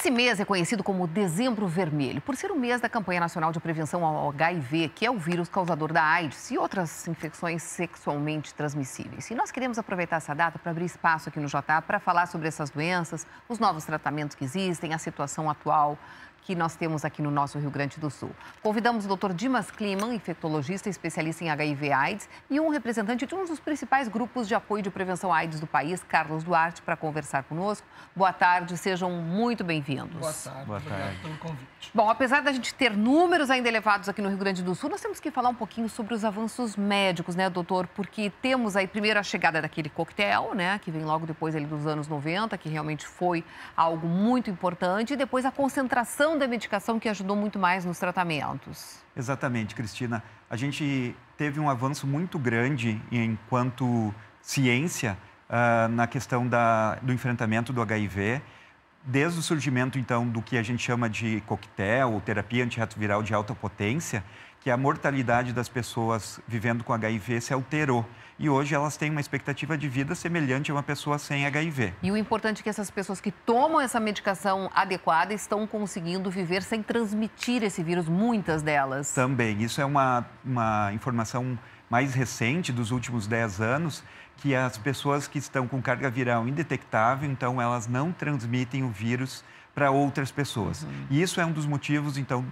Esse mês é conhecido como Dezembro Vermelho, por ser o mês da campanha nacional de prevenção ao HIV, que é o vírus causador da AIDS e outras infecções sexualmente transmissíveis. E nós queremos aproveitar essa data para abrir espaço aqui no JA para falar sobre essas doenças, os novos tratamentos que existem, a situação atual que nós temos aqui no nosso Rio Grande do Sul. Convidamos o Dr. Dimas Kliman, infectologista especialista em HIV/AIDS, e um representante de um dos principais grupos de apoio de prevenção AIDS do país, Carlos Duarte, para conversar conosco. Boa tarde, sejam muito bem-vindos. Boa tarde, obrigado pelo convite. Bom, apesar da gente ter números ainda elevados aqui no Rio Grande do Sul, nós temos que falar um pouquinho sobre os avanços médicos, né, doutor? Porque temos aí primeiro a chegada daquele coquetel, né, que vem logo depois ali dos anos 90, que realmente foi algo muito importante, e depois a concentração da medicação que ajudou muito mais nos tratamentos. Exatamente, Cristina. A gente teve um avanço muito grande enquanto ciência na questão do enfrentamento do HIV, desde o surgimento, então, do que a gente chama de coquetel ou terapia antirretroviral de alta potência, que a mortalidade das pessoas vivendo com HIV se alterou. E hoje elas têm uma expectativa de vida semelhante a uma pessoa sem HIV. E o importante é que essas pessoas que tomam essa medicação adequada estão conseguindo viver sem transmitir esse vírus, muitas delas. Também. Isso é uma informação mais recente, dos últimos 10 anos, que as pessoas que estão com carga viral indetectável, então elas não transmitem o vírus para outras pessoas. E isso é um dos motivos, então,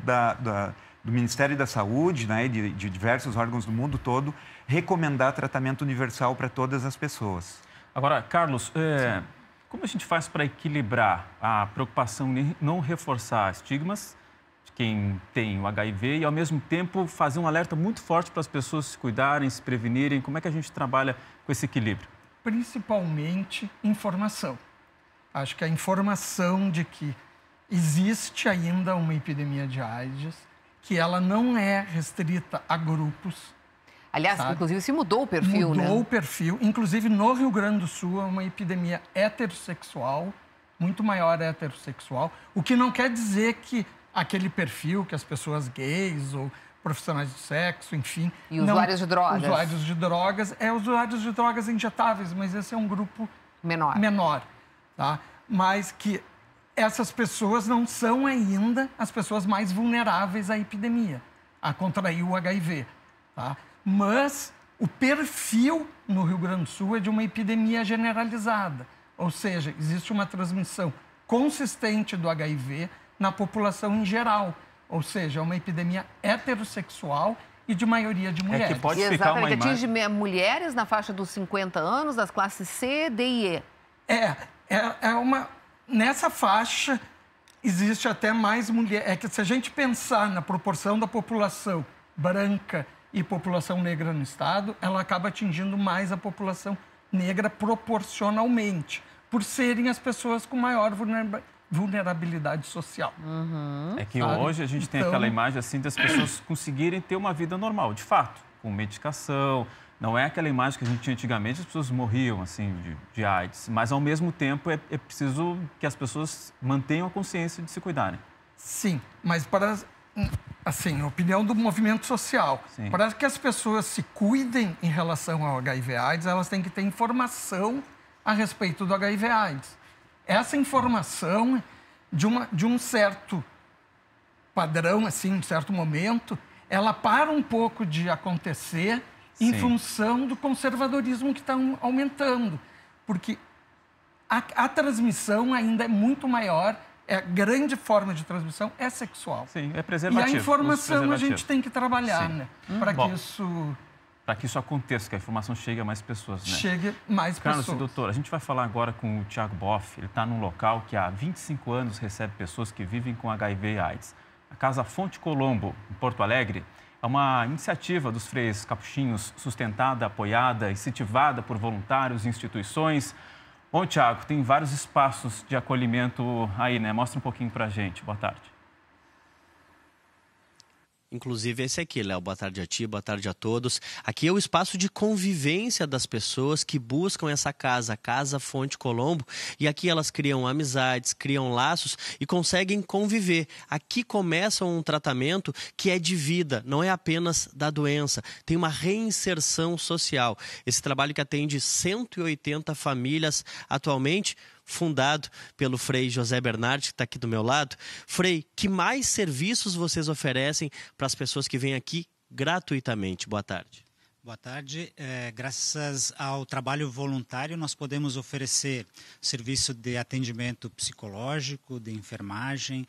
do Ministério da Saúde, né, de diversos órgãos do mundo todo, recomendar tratamento universal para todas as pessoas. Agora, Carlos, como a gente faz para equilibrar a preocupação em não reforçar estigmas de quem tem o HIV e, ao mesmo tempo, fazer um alerta muito forte para as pessoas se cuidarem, se prevenirem? Como é que a gente trabalha com esse equilíbrio? Principalmente informação. Acho que a informação de que existe ainda uma epidemia de AIDS, que ela não é restrita a grupos. Aliás, sabe? Inclusive se mudou o perfil, né? Mudou o perfil. Inclusive, no Rio Grande do Sul, é uma epidemia heterossexual, muito maior heterossexual, o que não quer dizer que aquele perfil, que as pessoas gays ou profissionais de sexo, enfim... E usuários de drogas. Usuários de drogas, usuários de drogas injetáveis, mas esse é um grupo menor, tá? Mas que essas pessoas não são ainda as pessoas mais vulneráveis à epidemia, a contrair o HIV, tá? Mas o perfil no Rio Grande do Sul é de uma epidemia generalizada, ou seja, existe uma transmissão consistente do HIV na população em geral, ou seja, é uma epidemia heterossexual e de maioria de mulheres. É que pode ficar uma imagem... Atinge mulheres na faixa dos 50 anos, das classes C, D e E. Nessa faixa existe até mais mulher. É que se a gente pensar na proporção da população branca e população negra no estado, ela acaba atingindo mais a população negra proporcionalmente, por serem as pessoas com maior vulnerabilidade social. É que hoje a gente tem aquela imagem assim das pessoas conseguirem ter uma vida normal, de fato, com medicação. Não é aquela imagem que a gente tinha antigamente, as pessoas morriam assim de AIDS, mas ao mesmo tempo é preciso que as pessoas mantenham a consciência de se cuidarem. Sim, mas para, assim, a opinião do movimento social, Sim. Para que as pessoas se cuidem em relação ao HIV/AIDS, elas têm que ter informação a respeito do HIV/AIDS. Essa informação de um certo padrão, assim, um certo momento, ela para um pouco de acontecer em função do conservadorismo que está aumentando. Porque a transmissão ainda é muito maior, a grande forma de transmissão é sexual. Sim, é preservativo. E a informação a gente tem que trabalhar, né? Para que isso aconteça, que a informação chegue a mais pessoas, né? Chegue mais Carlos, pessoas. doutor, a gente vai falar agora com o Thiago Boff. Ele está num local que há 25 anos recebe pessoas que vivem com HIV e AIDS. A Casa Fonte Colombo, em Porto Alegre, é uma iniciativa dos freios capuchinhos, sustentada, apoiada, incentivada por voluntários e instituições. Bom, Thiago, tem vários espaços de acolhimento aí, né? Mostra um pouquinho pra gente. Boa tarde. Inclusive esse aqui, Léo. Boa tarde a ti, boa tarde a todos. Aqui é o espaço de convivência das pessoas que buscam essa casa, a Casa Fonte Colombo. E aqui elas criam amizades, criam laços e conseguem conviver. Aqui começa um tratamento que é de vida, não é apenas da doença. Tem uma reinserção social. Esse trabalho que atende 180 famílias atualmente fundado pelo Frei José Bernardi, que está aqui do meu lado. Frei, que mais serviços vocês oferecem para as pessoas que vêm aqui gratuitamente? Boa tarde. Boa tarde. Graças ao trabalho voluntário, nós podemos oferecer serviço de atendimento psicológico, de enfermagem,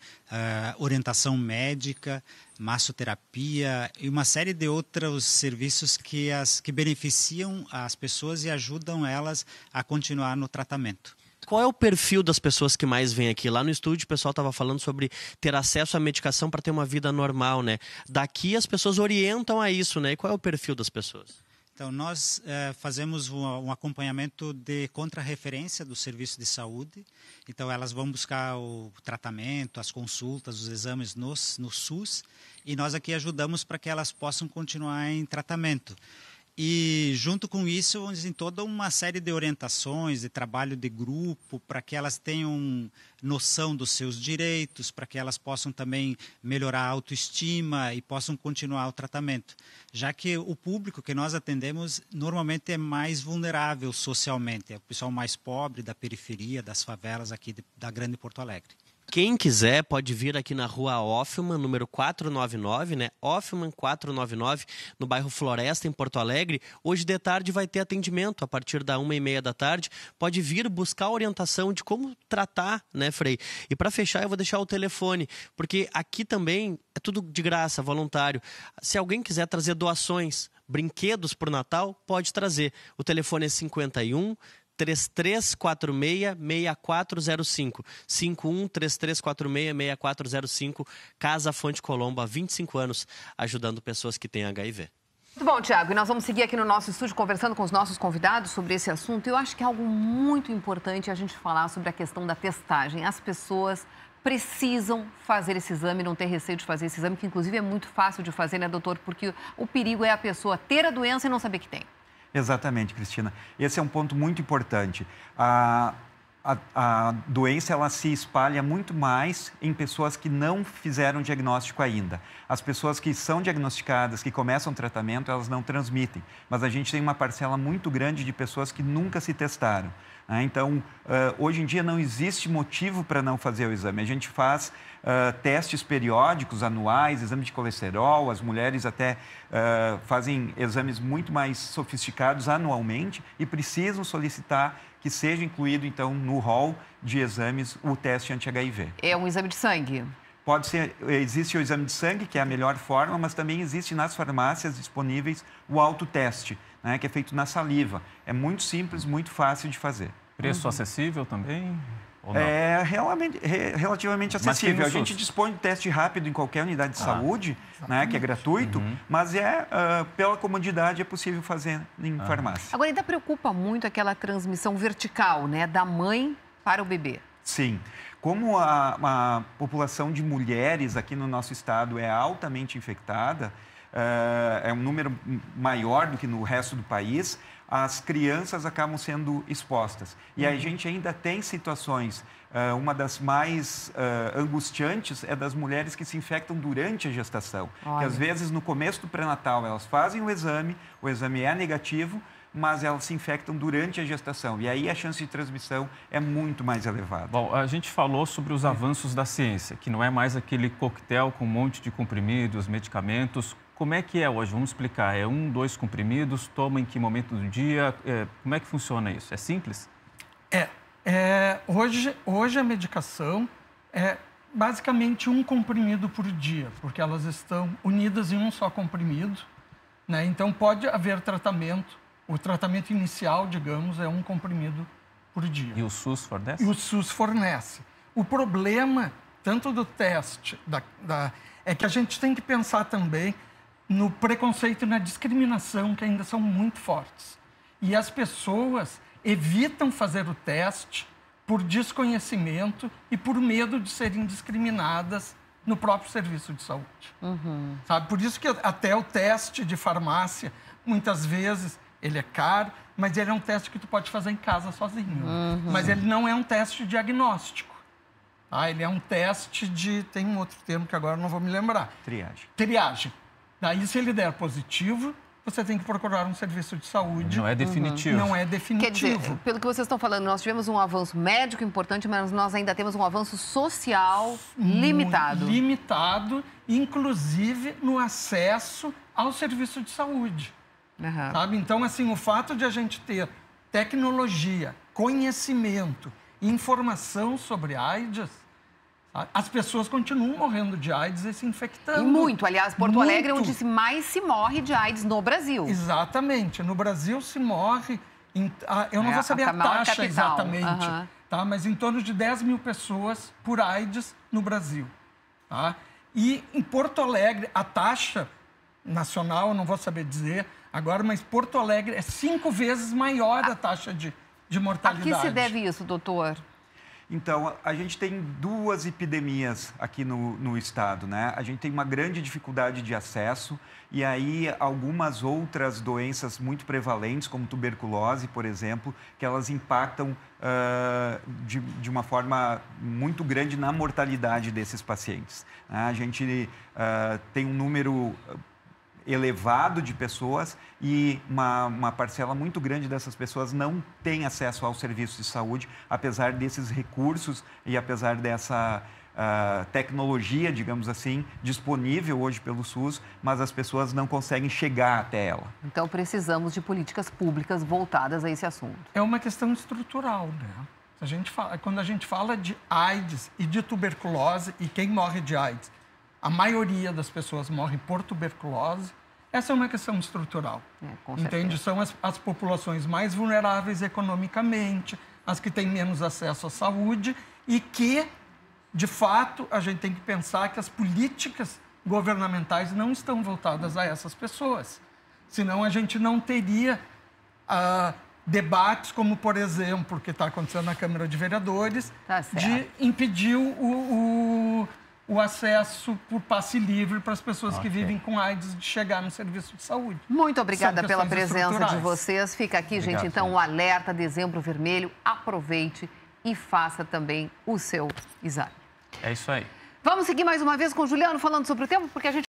orientação médica, massoterapia e uma série de outros serviços que beneficiam as pessoas e ajudam elas a continuar no tratamento. Qual é o perfil das pessoas que mais vêm aqui? Lá no estúdio o pessoal estava falando sobre ter acesso à medicação para ter uma vida normal, né? Daqui as pessoas orientam a isso, né? E qual é o perfil das pessoas? Então, nós fazemos um acompanhamento de contrarreferência do serviço de saúde. Então, elas vão buscar o tratamento, as consultas, os exames no SUS. E nós aqui ajudamos para que elas possam continuar em tratamento. E, junto com isso, vamos dizer, toda uma série de orientações, de trabalho de grupo, para que elas tenham noção dos seus direitos, para que elas possam também melhorar a autoestima e possam continuar o tratamento. Já que o público que nós atendemos normalmente é mais vulnerável socialmente, é o pessoal mais pobre, da periferia, das favelas aqui da Grande Porto Alegre. Quem quiser pode vir aqui na rua Hoffman, número 499, né? Hoffman 499, no bairro Floresta, em Porto Alegre. Hoje de tarde vai ter atendimento a partir da 1h30 da tarde. Pode vir buscar orientação de como tratar, né, Frei? E para fechar, eu vou deixar o telefone, porque aqui também é tudo de graça, voluntário. Se alguém quiser trazer doações, brinquedos para o Natal, pode trazer. O telefone é 51 3346-6405. 51-3346-6405. Casa Fonte Colombo, há 25 anos, ajudando pessoas que têm HIV. Muito bom, Tiago. E nós vamos seguir aqui no nosso estúdio conversando com os nossos convidados sobre esse assunto. Eu acho que é algo muito importante a gente falar sobre a questão da testagem. As pessoas precisam fazer esse exame, não ter receio de fazer esse exame, que inclusive é muito fácil de fazer, né, doutor? Porque o perigo é a pessoa ter a doença e não saber que tem. Exatamente, Cristina. Esse é um ponto muito importante. A doença ela se espalha muito mais em pessoas que não fizeram diagnóstico ainda. As pessoas que são diagnosticadas, que começam o tratamento, elas não transmitem. Mas a gente tem uma parcela muito grande de pessoas que nunca se testaram. Então, hoje em dia não existe motivo para não fazer o exame. A gente faz testes periódicos, anuais, exame de colesterol, as mulheres até fazem exames muito mais sofisticados anualmente e precisam solicitar que seja incluído, então, no rol de exames o teste anti-HIV. É um exame de sangue? Pode ser, existe o exame de sangue, que é a melhor forma, mas também existe nas farmácias disponíveis o autoteste, né, que é feito na saliva. É muito simples, muito fácil de fazer. Preço acessível também? Ou não? É relativamente acessível. A gente dispõe de teste rápido em qualquer unidade de saúde, né, que é gratuito, mas pela comodidade é possível fazer em farmácia. Agora, ainda preocupa muito aquela transmissão vertical, né, da mãe para o bebê. Sim. Como a população de mulheres aqui no nosso estado é altamente infectada, é um número maior do que no resto do país, as crianças acabam sendo expostas. E a gente ainda tem situações, uma das mais angustiantes é das mulheres que se infectam durante a gestação. Que às vezes no começo do pré-natal elas fazem o exame é negativo, mas elas se infectam durante a gestação. E aí a chance de transmissão é muito mais elevada. Bom, a gente falou sobre os avanços da ciência, que não é mais aquele coquetel com um monte de comprimidos, medicamentos. Como é que é hoje? Vamos explicar. É 1, 2 comprimidos? Toma em que momento do dia? Como é que funciona isso? É simples? Hoje a medicação é basicamente um comprimido por dia, porque elas estão unidas em um só comprimido, né? Então pode haver tratamento. O tratamento inicial, digamos, é um comprimido por dia. E o SUS fornece? E o SUS fornece. O problema, tanto do teste, é que a gente tem que pensar também no preconceito e na discriminação, que ainda são muito fortes. E as pessoas evitam fazer o teste por desconhecimento e por medo de serem discriminadas no próprio serviço de saúde. Sabe? Por isso que até o teste de farmácia, muitas vezes, ele é caro, mas ele é um teste que tu pode fazer em casa sozinho. Mas ele não é um teste diagnóstico. Ele é um teste de... Tem um outro termo que agora não vou me lembrar. Triagem. Triagem. Daí, se ele der positivo, você tem que procurar um serviço de saúde. Não é definitivo. Não é definitivo. Quer dizer, pelo que vocês estão falando, nós tivemos um avanço médico importante, mas nós ainda temos um avanço social limitado. Limitado, inclusive no acesso ao serviço de saúde. Sabe? Então, assim, o fato de a gente ter tecnologia, conhecimento, informação sobre AIDS, as pessoas continuam morrendo de AIDS e se infectando. E muito. Aliás, Porto Alegre é onde mais se morre de AIDS no Brasil. Exatamente. No Brasil se morre... eu não vou saber a taxa exatamente, tá? Mas em torno de 10 mil pessoas por AIDS no Brasil. Tá? E em Porto Alegre, a taxa nacional, eu não vou saber dizer agora, mas Porto Alegre é 5 vezes maior a taxa de mortalidade. A que se deve isso, doutor? Então, a gente tem 2 epidemias aqui no estado, né? A gente tem uma grande dificuldade de acesso e aí algumas outras doenças muito prevalentes, como tuberculose, por exemplo, que elas impactam de uma forma muito grande na mortalidade desses pacientes. A gente tem um número elevado de pessoas e uma parcela muito grande dessas pessoas não tem acesso ao serviço de saúde, apesar desses recursos e apesar dessa tecnologia, digamos assim, disponível hoje pelo SUS, mas as pessoas não conseguem chegar até ela. Então, precisamos de políticas públicas voltadas a esse assunto. É uma questão estrutural, né? Quando a gente fala de AIDS e de tuberculose, e quem morre de AIDS, a maioria das pessoas morre por tuberculose. Essa é uma questão estrutural. Entende? São as populações mais vulneráveis economicamente, as que têm menos acesso à saúde e que, de fato, a gente tem que pensar que as políticas governamentais não estão voltadas a essas pessoas. Senão a gente não teria debates como, por exemplo, o que está acontecendo na Câmara de Vereadores, de impedir o acesso por passe livre para as pessoas que vivem com AIDS de chegar no serviço de saúde. Muito obrigada pela presença de vocês. Fica aqui, Obrigado, gente, então, o alerta Dezembro Vermelho. Aproveite e faça também o seu exame. É isso aí. Vamos seguir mais uma vez com o Juliano falando sobre o tempo, porque a gente